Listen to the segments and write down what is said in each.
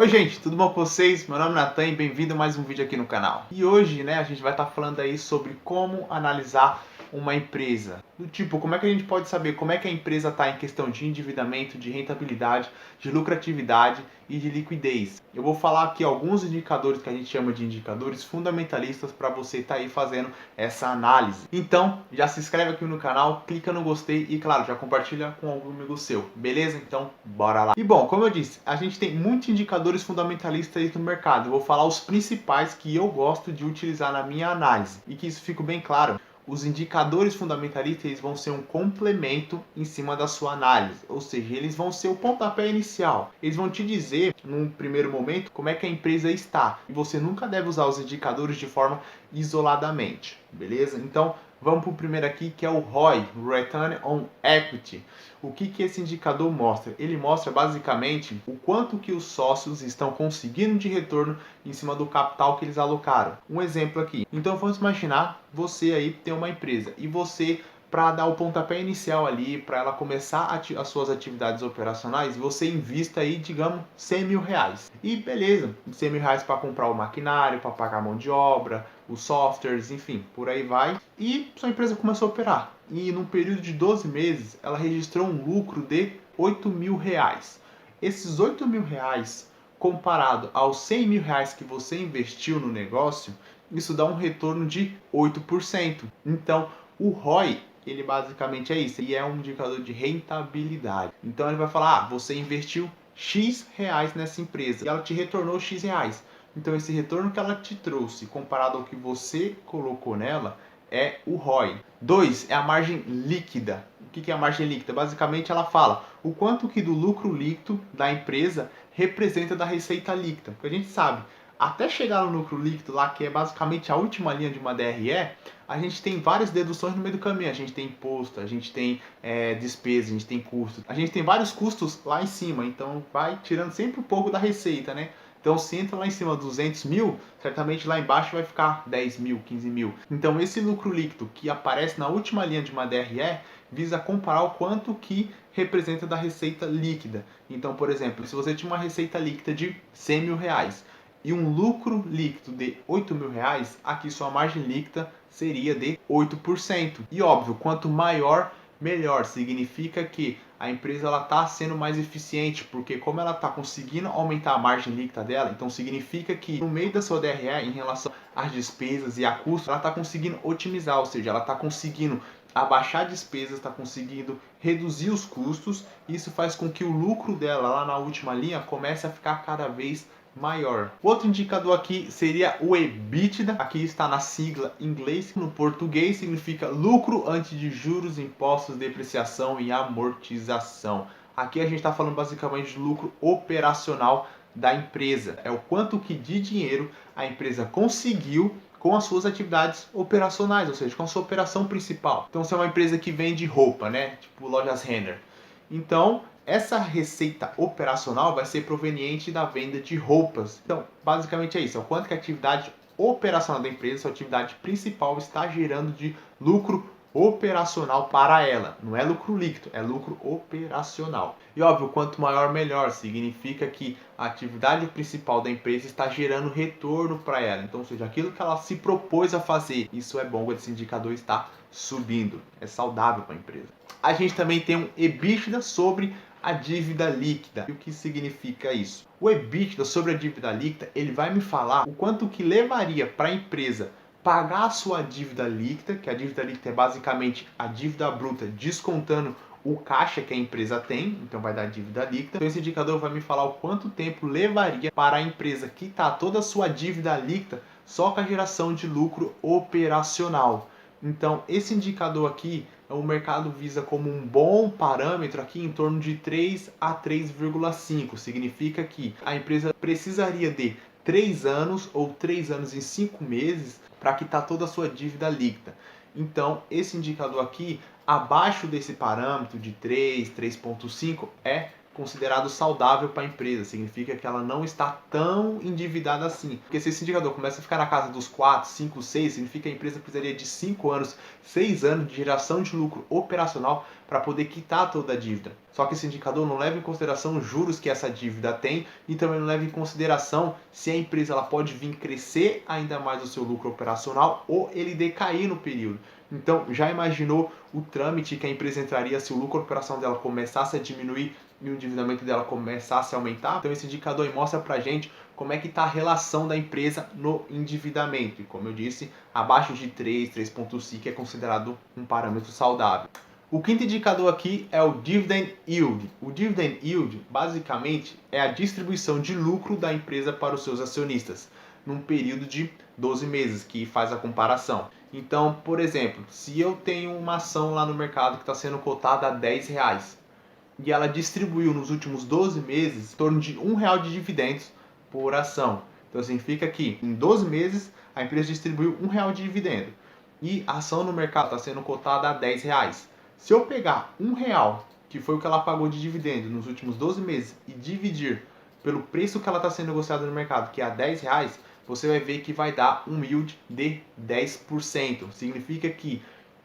Oi gente, tudo bom com vocês? Meu nome é Natan e bem-vindo a mais um vídeo aqui no canal. E hoje, a gente vai estar falando aí sobre como analisar uma empresa. Do tipo, como é que a gente pode saber como é que a empresa está em questão de endividamento, de rentabilidade, de lucratividade e de liquidez. Eu vou falar aqui alguns indicadores que a gente chama de indicadores fundamentalistas para você estar aí fazendo essa análise. Então, já se inscreve aqui no canal, clica no gostei e, claro, já compartilha com algum amigo seu, beleza? Então, bora lá. E bom, como eu disse, a gente tem muitos indicadores fundamentalistas aí no mercado. Eu vou falar os principais que eu gosto de utilizar na minha análise e que isso fique bem claro. Os indicadores fundamentalistas eles vão ser um complemento em cima da sua análise, ou seja, eles vão ser o pontapé inicial. Eles vão te dizer, num primeiro momento, como é que a empresa está. E você nunca deve usar os indicadores de forma isoladamente, beleza? Então, vamos para o primeiro aqui, que é o ROI, Return on Equity. O que esse indicador mostra? Ele mostra basicamente o quanto que os sócios estão conseguindo de retorno em cima do capital que eles alocaram. Um exemplo aqui. Então vamos imaginar você aí tem uma empresa e você, para dar o pontapé inicial ali, para ela começar as suas atividades operacionais, você invista aí, digamos, 100 mil reais. E beleza, 100 mil reais para comprar o maquinário, para pagar a mão de obra, os softwares, enfim, por aí vai. E sua empresa começou a operar. E num período de 12 meses, ela registrou um lucro de 8 mil reais. Esses 8 mil reais, comparado aos 100 mil reais que você investiu no negócio, isso dá um retorno de 8%. Então, o ROI, ele basicamente é isso, ele é um indicador de rentabilidade. Então, ele vai falar, você investiu X reais nessa empresa e ela te retornou X reais. Então, esse retorno que ela te trouxe, comparado ao que você colocou nela, é o ROI. 2 é a margem líquida. O que é a margem líquida? Basicamente, ela fala o quanto que do lucro líquido da empresa representa da receita líquida. Porque a gente sabe, até chegar no lucro líquido lá, que é basicamente a última linha de uma DRE, a gente tem várias deduções no meio do caminho. A gente tem imposto, a gente tem despesa, a gente tem custo. A gente tem vários custos lá em cima, então vai tirando sempre um pouco da receita, né? Então, se entra lá em cima 200 mil, certamente lá embaixo vai ficar 10 mil, 15 mil. Então, esse lucro líquido que aparece na última linha de uma DRE visa comparar o quanto que representa da receita líquida. Então, por exemplo, se você tinha uma receita líquida de 100 mil reais e um lucro líquido de 8 mil reais, aqui sua margem líquida seria de 8%. E óbvio, quanto maior, melhor. Significa que a empresa está sendo mais eficiente, porque como ela está conseguindo aumentar a margem líquida dela, então significa que no meio da sua DRE, em relação às despesas e a custos, ela está conseguindo otimizar, ou seja, ela está conseguindo abaixar despesas, está conseguindo reduzir os custos. Isso faz com que o lucro dela lá na última linha comece a ficar cada vez maior. Outro indicador aqui seria o EBITDA. Aqui está na sigla em inglês. No português significa lucro antes de juros, impostos, depreciação e amortização. Aqui a gente está falando basicamente de lucro operacional da empresa. É o quanto que de dinheiro a empresa conseguiu com as suas atividades operacionais, ou seja, com a sua operação principal. Então, se é uma empresa que vende roupa, tipo lojas Renner, então essa receita operacional vai ser proveniente da venda de roupas. Então, basicamente é isso, é o quanto que a atividade operacional da empresa, sua atividade principal, está gerando de lucro operacional para ela. Não é lucro líquido, é lucro operacional. E óbvio, quanto maior, melhor. Significa que a atividade principal da empresa está gerando retorno para ela. Então, ou seja, aquilo que ela se propôs a fazer, isso é bom quando esse indicador está subindo. É saudável para a empresa. A gente também tem um EBITDA sobre a dívida líquida. E o que significa isso? O EBITDA sobre a dívida líquida, ele vai me falar o quanto que levaria para a empresa pagar a sua dívida líquida, que a dívida líquida é basicamente a dívida bruta descontando o caixa que a empresa tem, então vai dar dívida líquida. Então esse indicador vai me falar o quanto tempo levaria para a empresa quitar toda a sua dívida líquida só com a geração de lucro operacional. Então esse indicador aqui, o mercado visa como um bom parâmetro aqui em torno de 3 a 3,5. Significa que a empresa precisaria de 3 anos ou 3 anos e 5 meses para quitar toda a sua dívida líquida. Então, esse indicador aqui, abaixo desse parâmetro de 3, 3,5, é considerado saudável para a empresa, significa que ela não está tão endividada assim. Porque se esse indicador começa a ficar na casa dos 4, 5, 6, significa que a empresa precisaria de 5 anos, 6 anos de geração de lucro operacional para poder quitar toda a dívida. Só que esse indicador não leva em consideração os juros que essa dívida tem e também não leva em consideração se a empresa ela pode vir crescer ainda mais o seu lucro operacional ou ele decair no período. Então, já imaginou o trâmite que a empresa entraria se o lucro operacional dela começasse a diminuir e o endividamento dela começasse a aumentar? Então, esse indicador aí mostra pra gente como é que está a relação da empresa no endividamento. E como eu disse, abaixo de 3, 3,5 é considerado um parâmetro saudável. O quinto indicador aqui é o Dividend Yield. O Dividend Yield, basicamente, é a distribuição de lucro da empresa para os seus acionistas, num período de 12 meses, que faz a comparação. Então, por exemplo, se eu tenho uma ação lá no mercado que está sendo cotada a R$10 e ela distribuiu nos últimos 12 meses em torno de R$1 de dividendos por ação. Então, significa que em 12 meses a empresa distribuiu R$1 de dividendo e a ação no mercado está sendo cotada a R$10. Se eu pegar R$1, que foi o que ela pagou de dividendo nos últimos 12 meses, e dividir pelo preço que ela está sendo negociada no mercado, que é a R$10, você vai ver que vai dar um yield de 10%. Significa que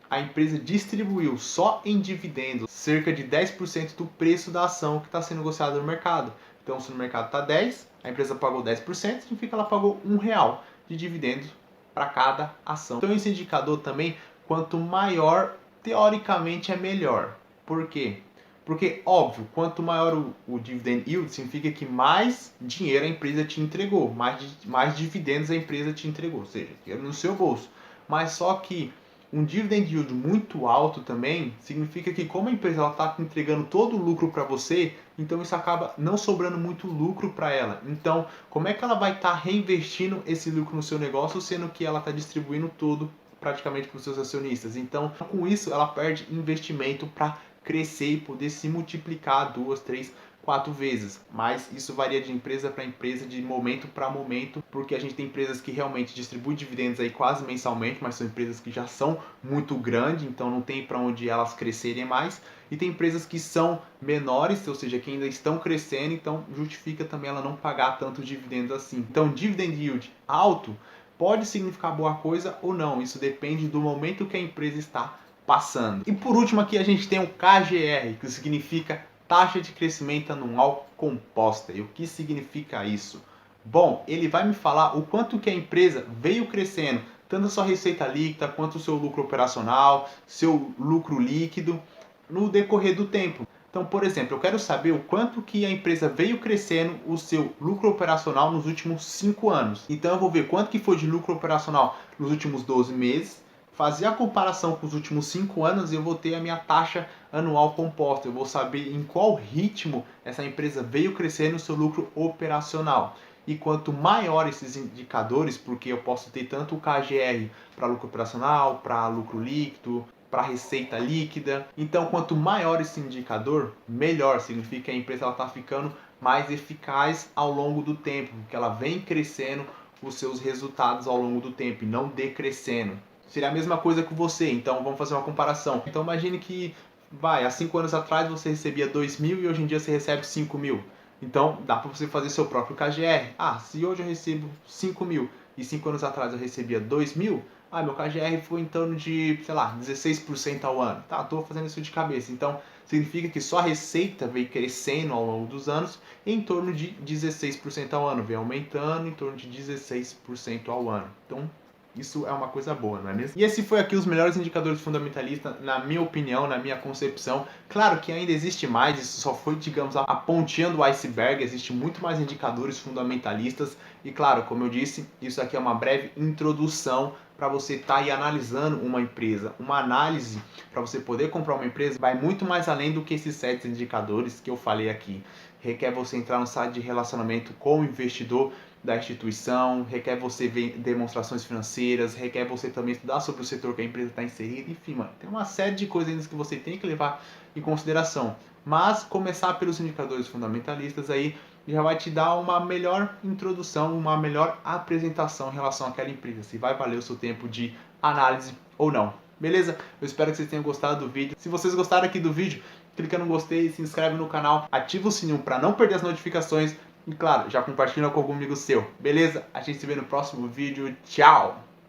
a empresa distribuiu só em dividendos cerca de 10% do preço da ação que está sendo negociada no mercado. Então, se no mercado está 10, a empresa pagou 10%, significa que ela pagou R$1 de dividendos para cada ação. Então, esse indicador também, quanto maior, teoricamente é melhor. Por quê? Porque, óbvio, quanto maior o dividend yield, significa que mais dinheiro a empresa te entregou, mais dividendos a empresa te entregou, ou seja, dinheiro no seu bolso. Mas só que um dividend yield muito alto também significa que, como a empresa está entregando todo o lucro para você, então isso acaba não sobrando muito lucro para ela. Então, como é que ela vai estar reinvestindo esse lucro no seu negócio, sendo que ela está distribuindo todo praticamente para os seus acionistas? Então, com isso, ela perde investimento para crescer e poder se multiplicar 2, 3, 4 vezes. Mas isso varia de empresa para empresa, de momento para momento, porque a gente tem empresas que realmente distribuem dividendos aí quase mensalmente, mas são empresas que já são muito grandes, então não tem para onde elas crescerem mais. E tem empresas que são menores, ou seja, que ainda estão crescendo, então justifica também ela não pagar tanto dividendos assim. Então, dividend yield alto pode significar boa coisa ou não, isso depende do momento que a empresa está passando. E por último aqui a gente tem o KGR, que significa taxa de crescimento anual composta. E o que significa isso? Bom, ele vai me falar o quanto que a empresa veio crescendo, tanto a sua receita líquida quanto o seu lucro operacional, seu lucro líquido, no decorrer do tempo. Então, por exemplo, eu quero saber o quanto que a empresa veio crescendo o seu lucro operacional nos últimos 5 anos. Então eu vou ver quanto que foi de lucro operacional nos últimos 12 meses, fazer a comparação com os últimos 5 anos e eu vou ter a minha taxa anual composta. Eu vou saber em qual ritmo essa empresa veio crescendo o seu lucro operacional. E quanto maior esses indicadores, porque eu posso ter tanto o KGR para lucro operacional, para lucro líquido, para receita líquida. Então, quanto maior esse indicador, melhor. Significa que a empresa está ficando mais eficaz ao longo do tempo, porque ela vem crescendo os seus resultados ao longo do tempo e não decrescendo. Seria a mesma coisa com você, então vamos fazer uma comparação. Então imagine que, há 5 anos atrás você recebia 2.000 e hoje em dia você recebe 5.000. Então dá para você fazer seu próprio KGR. Se hoje eu recebo 5.000 e 5 anos atrás eu recebia 2.000, meu KGR foi em torno de, 16% ao ano. Estou fazendo isso de cabeça. Então significa que sua receita veio crescendo ao longo dos anos em torno de 16% ao ano. Vem aumentando em torno de 16% ao ano. Então isso é uma coisa boa, não é mesmo? E esse foi aqui os melhores indicadores fundamentalistas, na minha opinião, na minha concepção. Claro que ainda existe mais, isso só foi, digamos, a pontinha do iceberg, existe muito mais indicadores fundamentalistas. E claro, como eu disse, isso aqui é uma breve introdução para você estar aí analisando uma empresa. Uma análise para você poder comprar uma empresa vai muito mais além do que esses 7 indicadores que eu falei aqui. Requer você entrar no site de relacionamento com o investidor da instituição, requer você ver demonstrações financeiras, requer você também estudar sobre o setor que a empresa está inserida, enfim, mano, tem uma série de coisas ainda que você tem que levar em consideração. Mas começar pelos indicadores fundamentalistas aí já vai te dar uma melhor introdução, uma melhor apresentação em relação àquela empresa, se vai valer o seu tempo de análise ou não. beleza? Eu espero que vocês tenham gostado do vídeo. Se vocês gostaram aqui do vídeo, clica no gostei, se inscreve no canal, ativa o sininho para não perder as notificações e, claro, já compartilha com algum amigo seu, beleza? A gente se vê no próximo vídeo. Tchau!